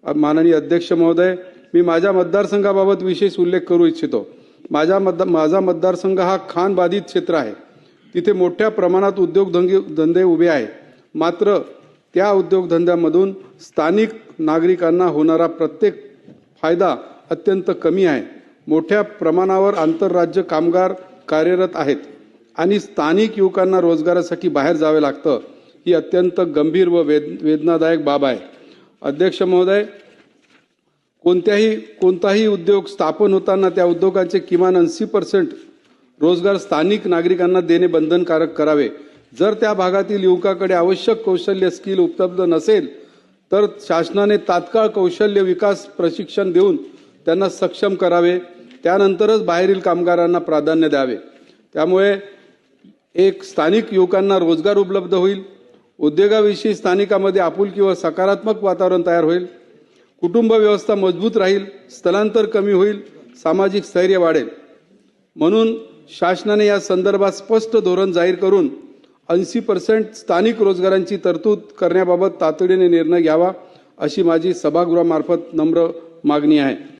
माननीय अध्यक्ष महोदय, मी माझ्या मतदारसंघाबाबत विशेष उल्लेख करू इच्छितो। माझा मतदारसंघ हा खाण बाधित क्षेत्र आहे। तिथे मोठ्या प्रमाणात उद्योगधंदे उभे आहेत। मात्र त्या उद्योगधंद्यामधून स्थानिक नागरिकांना होणारा प्रत्येक फायदा अत्यंत कमी आहे। मोठ्या प्रमाणावर आंतरराज्य कामगार कार्यरत आहेत आणि स्थानिक युवकांना रोजगारासाठी बाहेर जावे लागतं। ही अत्यंत गंभीर व वेदनादायक बाब आहे। अध्यक्ष महोदय, कोणताही उद्योग स्थापन होताना त्या उद्योगाचे किमान 80% रोजगार स्थानिक नागरिकांना देणे बंधनकारक करावे। जर त्या भागातील युवकाकडे आवश्यक कौशल्य स्किल उपलब्ध नसेल तर शासनाने तात्काळ कौशल्य विकास प्रशिक्षण देऊन त्यांना सक्षम करावे। त्यानंतरच बाहेरील कामगारांना प्राधान्य द्यावे। त्यामुळे एक स्थानिक युवकांना रोजगार उपलब्ध होईल, उद्योगाविषयी स्थानिकांमध्ये आपुलकी व सकारात्मक वातावरण तयार होईल, कुटुंब व्यवस्था मजबूत राहील, स्थलांतर कमी होईल, सामाजिक स्थैर्य वाढेल। म्हणून शासनाने या संदर्भात स्पष्ट धोरण जाहीर करून 80% स्थानिक रोजगारांची तरतूद करण्याबाबत तातडीने निर्णय घ्यावा, अशी माझी सभागृहामार्फत नम्र मागणी आहे।